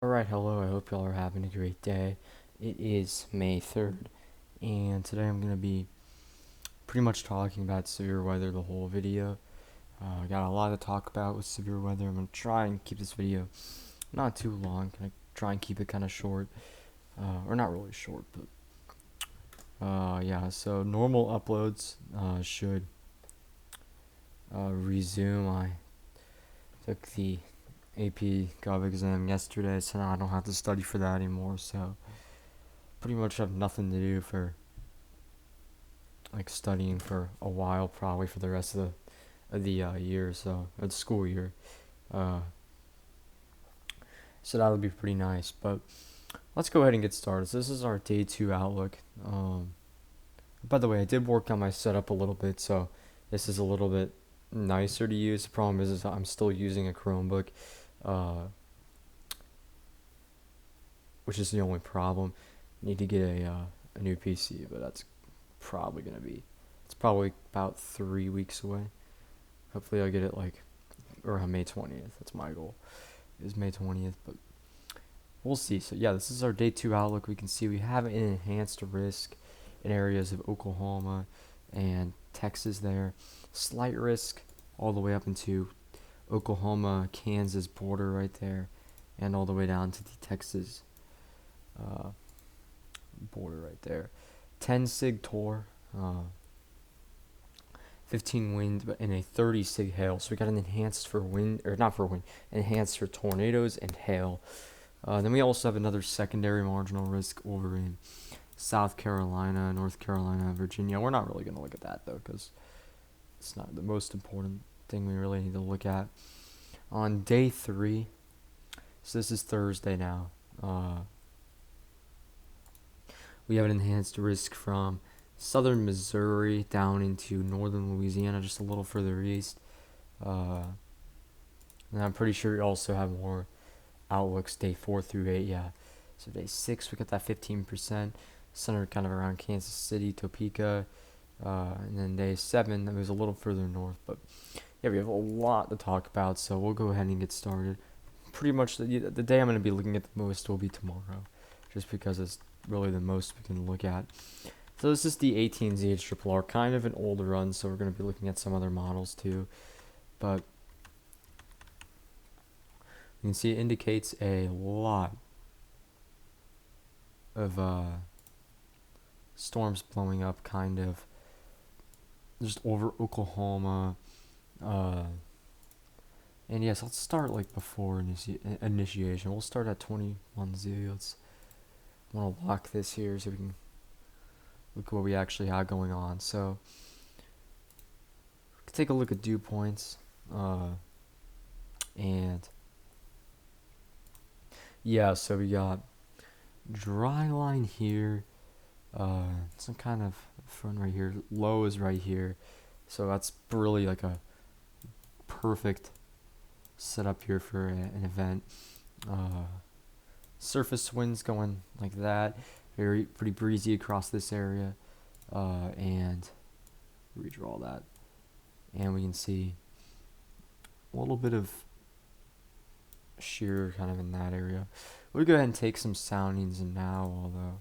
Alright, hello, I hope y'all are having a great day. It is May 3rd, and today I'm going to be pretty much talking about severe weather the whole video. I got a lot to talk about with severe weather. I'm going to try and keep this video not too long. Gonna try and keep it kind of short, or not really short, but yeah, so normal uploads should resume. I took the AP Gov exam yesterday, so now I don't have to study for that anymore, so pretty much have nothing to do for like studying for a while, probably for the rest of the year, so the school year. Uh, so that'll be pretty nice. But let's go ahead and get started. So this is our day two outlook. By the way, I did work on my setup a little bit, so this is a little bit nicer to use. The problem is I'm still using a Chromebook, uh, which is the only problem. Need to get a new PC, but that's probably gonna be. It's probably about 3 weeks away. Hopefully, I'll get it like around May 20th. That's my goal. Is May 20th, but we'll see. So yeah, this is our day two outlook. We can see we have an enhanced risk in areas of Oklahoma and Texas there. Slight risk all the way up into Oklahoma, Kansas border right there, and all the way down to the Texas uh, border right there. 10 sig tor, 15 wind, but in a 30 sig hail. So we got an enhanced for wind, or not for wind, enhanced for tornadoes and hail. Then we also have another secondary marginal risk over in South Carolina, North Carolina, Virginia. We're not really going to look at that though, because it's not the most important thing we really need to look at. On day three, so this is Thursday now, we have an enhanced risk from southern Missouri down into northern Louisiana, just a little further east. And I'm pretty sure we also have more outlooks day 4 through 8. Yeah, so day 6 we got that 15% centered kind of around Kansas City, Topeka, and then day 7 that was a little further north. But yeah, we have a lot to talk about, so we'll go ahead and get started. Pretty much the day I'm going to be looking at the most will be tomorrow, just because it's really the most we can look at. So this is the 18ZH kind of an older run, so we're going to be looking at some other models too. But you can see it indicates a lot of storms blowing up, kind of just over Oklahoma. And yes, let's start like before initiation. We'll start at 21Z. Let's want to lock this here so we can look at what we actually have going on. So take a look at dew points, and yeah, so we got dry line here, some kind of front right here. Low is right here, so that's really like a perfect setup here for an event. Surface winds going like that, pretty breezy across this area, and redraw that, and we can see a little bit of shear kind of in that area. We'll go ahead and take some soundings now, although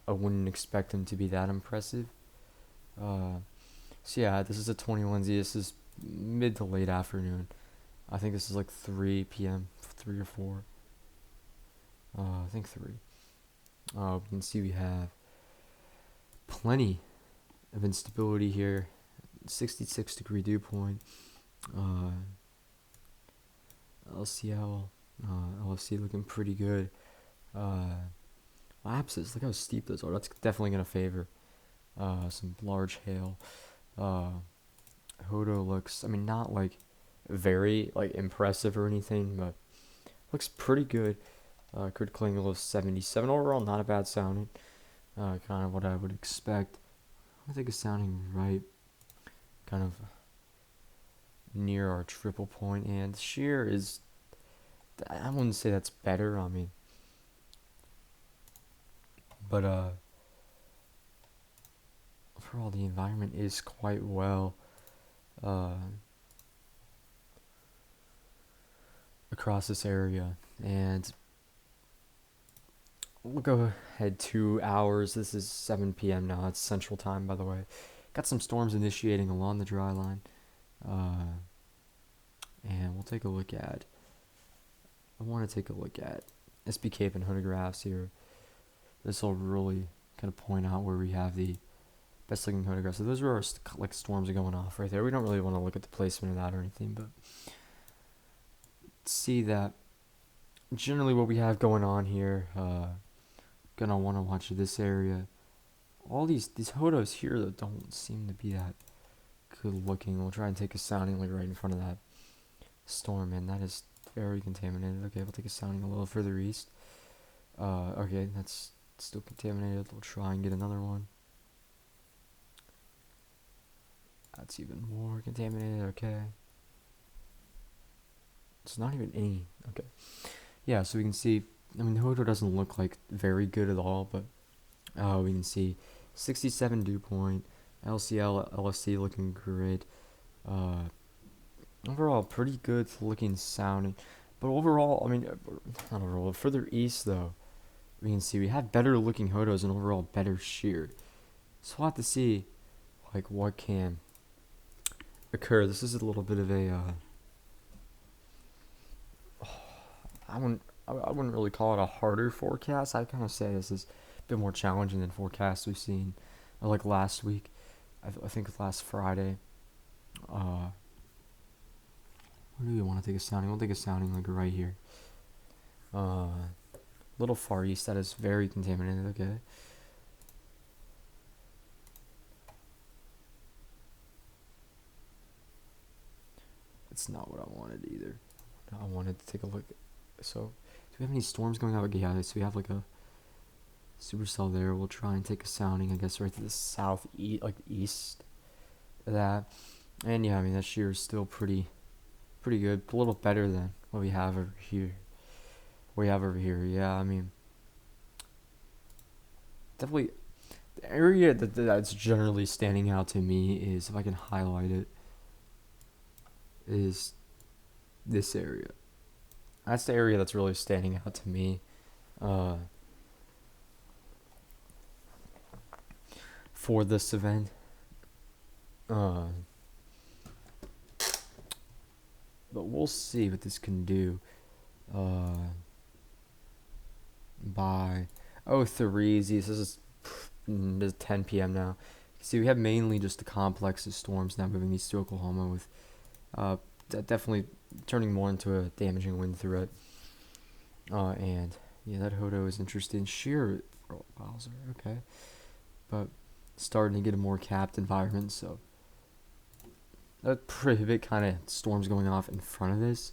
I wouldn't expect them to be that impressive. So yeah, this is a 21Z. This is mid to late afternoon. I think this is like 3 p.m., 3 or 4. I think 3. We can see we have plenty of instability here. 66-degree dew point. LCL, LFC looking pretty good. Lapses, look how steep those are. That's definitely going to favor some large hail. Hodo looks, I mean, not like very like impressive or anything, but looks pretty good. Critical angle of 77 overall, not a bad sounding. Kind of what I would expect. I think it's sounding right. Kind of near our triple point, and shear is, I wouldn't say that's better. I mean, but overall the environment is quite well across this area, and we'll go ahead 2 hours. This is 7 p.m. now. It's Central Time, by the way. Got some storms initiating along the dry line. Uh, and we'll take a look at. I want to take a look at SB Cape and photographs here. This will really kind of point out where we have the best looking photographs. So those are our like storms are going off right there. We don't really want to look at the placement of that or anything, but see that generally what we have going on here. Gonna want to watch this area. All these photos here that don't seem to be that good looking. We'll try and take a sounding like right in front of that storm, and that is very contaminated. Okay, we'll take a sounding a little further east. Okay, that's still contaminated. We'll try and get another one. That's even more contaminated. Okay. It's not even any. Okay. Yeah, so we can see, I mean, the photo doesn't look like very good at all, but we can see 67 dew point, LCL, LSC looking great. Overall, pretty good looking sound. But overall, I mean, not overall, further east though, we can see we have better looking photos and overall better shear. So we'll have to see, like, what can occur. This is a little bit of a, I wouldn't really call it a harder forecast. I kind of say this is a bit more challenging than forecasts we've seen, like last week. I think last Friday. Where do we want to take a sounding? We'll take a sounding like right here. Little far east. That is very contaminated. Okay. It's not what I wanted either. I wanted to take a look. So, do we have any storms going out? Yeah, so we have like a supercell there. We'll try and take a sounding, I guess, right to the southeast, like east of that. And yeah, I mean, that shear is still pretty good. A little better than what we have over here. Yeah, I mean, definitely the area that's generally standing out to me is, if I can highlight it, is this area. That's the area that's really standing out to me. For this event. But we'll see what this can do. By 03, this is 10 p.m. now. See, we have mainly just the complex of storms now moving east to Oklahoma, with definitely turning more into a damaging wind threat. And yeah, that Hodo is interested in shear Bowser, okay, but starting to get a more capped environment, so that prohibit kind of storms going off in front of this.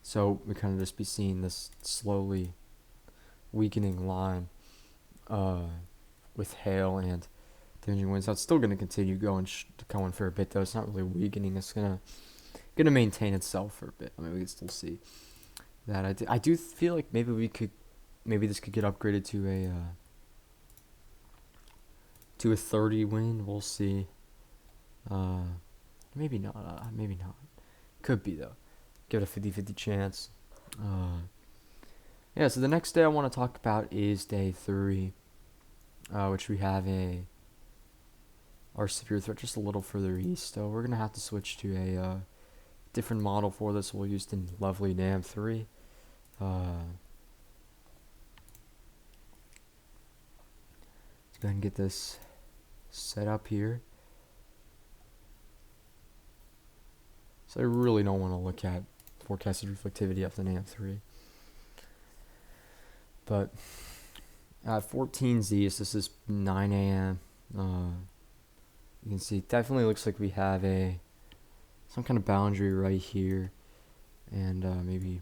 So we kind of just be seeing this slowly weakening line with hail and damaging winds. That's still going to continue going for a bit, though. It's not really weakening. It's gonna maintain itself for a bit. I mean, we can still see that. I do feel like maybe this could get upgraded to a 30 wind. We'll see. Maybe not. Maybe not. Could be though. Give it a 50-50 chance. Yeah. So the next day I want to talk about is day 3, which we have our severe threat just a little further east. So we're gonna have to switch to a different model for this. We'll use the lovely NAM 3. Let's go ahead and get this set up here. So I really don't want to look at forecasted reflectivity of the NAM 3. But at 14Z, so this is 9 a.m. You can see it definitely looks like we have some kind of boundary right here, and maybe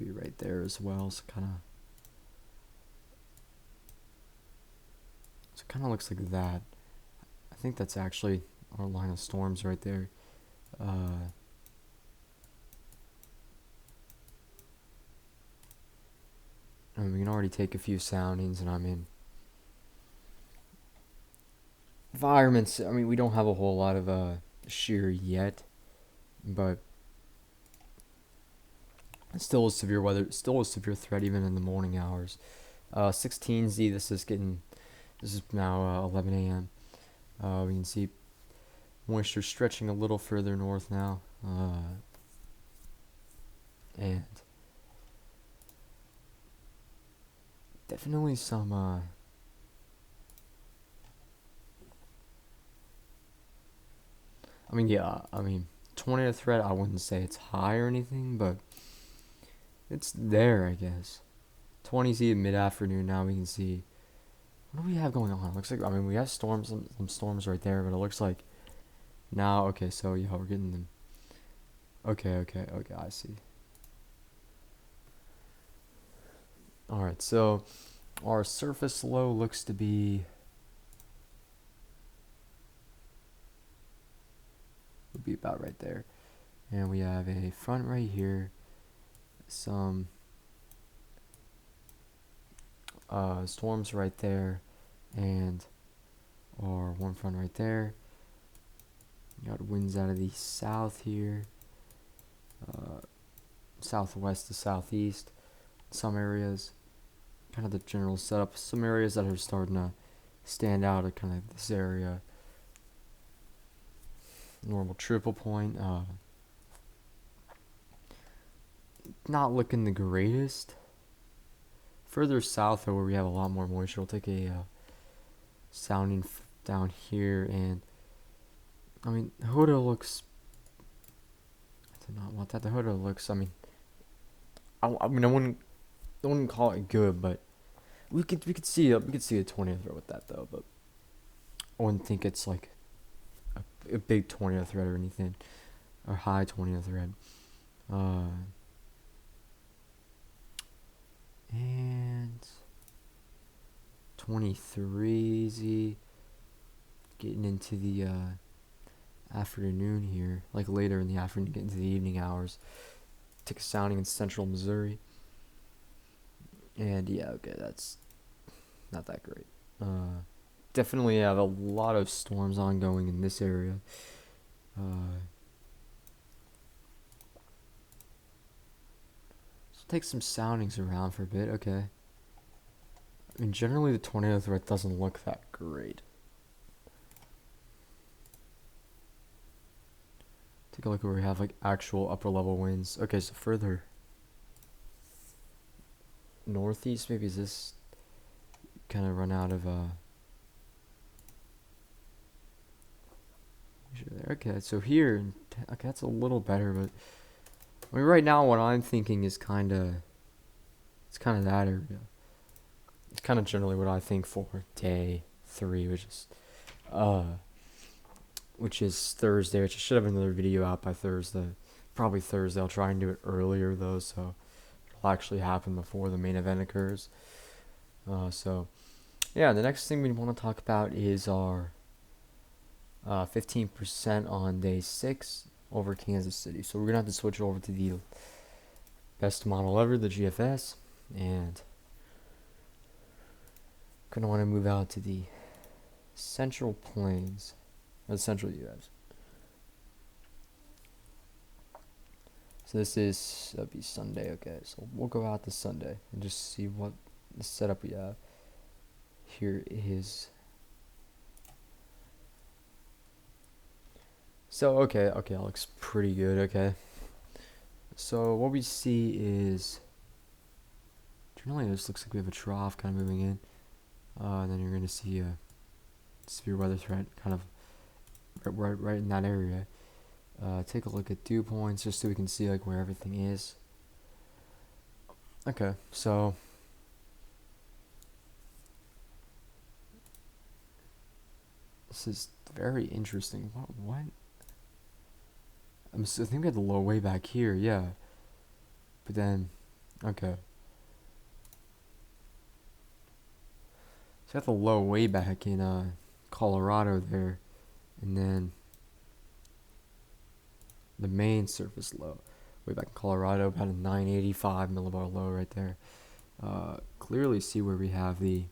right there as well. So kind of looks like that. I think that's actually our line of storms right there. And we can already take a few soundings, and I'm in environments. I mean, we don't have a whole lot of shear yet, but Still a severe weather, still a severe threat even in the morning hours. 16Z, this is now 11 a.m. We can see moisture stretching a little further north now. And definitely some, I mean, yeah, I mean, tornado threat, I wouldn't say it's high or anything, but it's there, I guess. 20Z mid afternoon now, we can see. What do we have going on? It looks like, I mean, we have storms, some storms right there, but it looks like now, okay, so yeah, we're getting them. Okay, I see. Alright, so our surface low looks to be, would be about right there. And we have a front right here, some storms right there, and our warm front right there. You got winds out of the south here, southwest to southeast. Some areas, kind of the general setup. Some areas that are starting to stand out are kind of this area. Normal triple point. Not looking the greatest. Further south, though, where we have a lot more moisture, we'll take a sounding down here, and I mean, Hoda looks. I did not want that. The Hoda looks. I mean, I wouldn't call it good, but we could see a 20 threat with that though. But I wouldn't think it's like a big 20 threat or anything, or high 20 threat. And 23Z, getting into the afternoon here, like later in the afternoon, getting into the evening hours. Take a sounding in central Missouri. And yeah, okay, that's not that great. Definitely have a lot of storms ongoing in this area. So take some soundings around for a bit, okay. I mean, generally the tornado threat doesn't look that great. Take a look where we have like actual upper level winds. Okay, so further northeast, maybe is this kind of run out of okay, so here, okay, that's a little better, but I mean, right now what I'm thinking is it's kind of that area. It's kind of generally what I think for day 3, which is Thursday, which I should have another video out by Thursday. Probably Thursday. I'll try and do it earlier though, so it'll actually happen before the main event occurs. So yeah, the next thing we want to talk about is our 15% on day 6 over Kansas City. So we're gonna have to switch over to the best model ever, the GFS, and gonna want to move out to the Central Plains, or the Central U.S. So that'd be Sunday, okay. So we'll go out this Sunday and just see what the setup we have. Here is. So, okay, that looks pretty good, okay. So what we see is, generally it just looks like we have a trough kind of moving in. And then you're going to see a severe weather threat kind of right in that area. Take a look at dew points just so we can see like where everything is. Okay, so this is very interesting. What? I think we had the low way back here, yeah. But then, okay. So I got the low way back in Colorado there, and then the main surface low way back in Colorado, about a 985 millibar low right there. Clearly see where we have the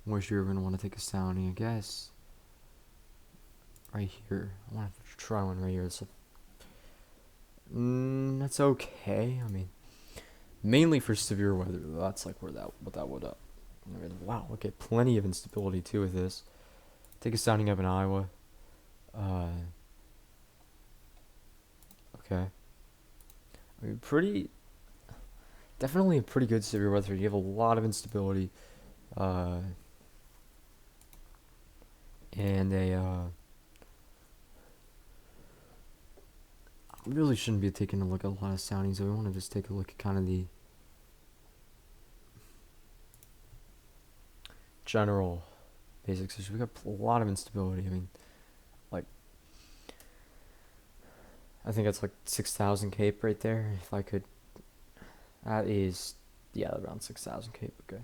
moisture. We're going to want to take a sounding, I guess. Right here. I want to try one right here. So, that's okay. I mean, mainly for severe weather. That's like where that what that would wow, okay, plenty of instability too with this. Take a sounding up in Iowa. Uh, okay. I mean, definitely a pretty good severe weather. You have a lot of instability, uh, and we really shouldn't be taking a look at a lot of soundings. So we want to just take a look at kind of the general basics. We got a lot of instability. I mean, like, I think it's like 6,000 cape right there. If I could, that is, yeah, around 6,000 cape. Okay.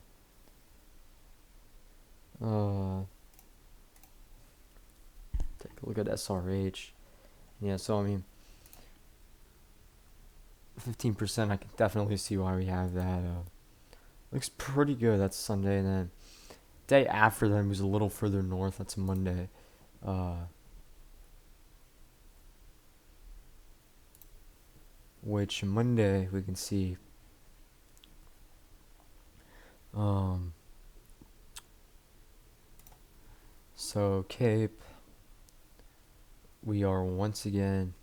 Take a look at SRH. Yeah, so I mean, 15%. I can definitely see why we have that. Looks pretty good. That's Sunday, and then day after that was a little further north. That's Monday. Which Monday we can see. So Cape, we are once again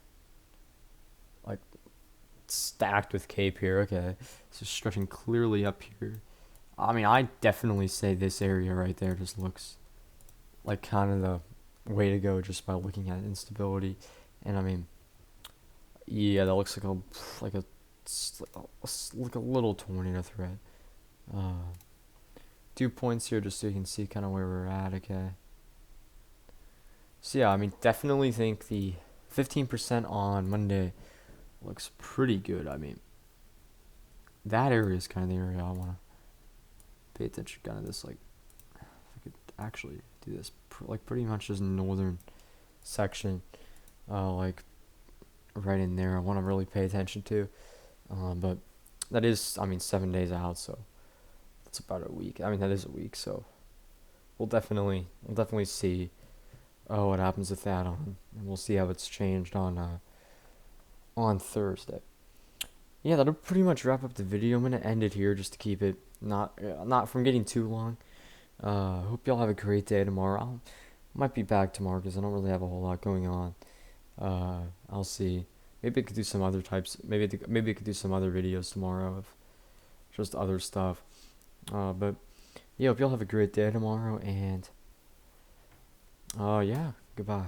like stacked with Cape here. Okay, so stretching clearly up here. I mean, I definitely say this area right there just looks like kind of the way to go just by looking at instability, and I mean, yeah, that looks like a like a little tornado threat. 2 points here just so you can see kind of where we're at. Okay. So yeah, I mean, definitely think the 15% on Monday looks pretty good. I mean, that area is kind of the area I want to pay attention. Kind of this, like, if I could actually do this, like pretty much this northern section, like right in there. I want to really pay attention to, but that is, I mean, 7 days out, so that's about a week. I mean, that is a week, so we'll definitely see what happens with that on, and we'll see how it's changed on Thursday. Yeah, that'll pretty much wrap up the video. I'm gonna end it here just to keep it not from getting too long. Hope y'all have a great day tomorrow. Might be back tomorrow because I don't really have a whole lot going on. I'll see. Maybe I could do some other types. Maybe I could do some other videos tomorrow of just other stuff. But yeah, hope y'all have a great day tomorrow, and yeah, goodbye.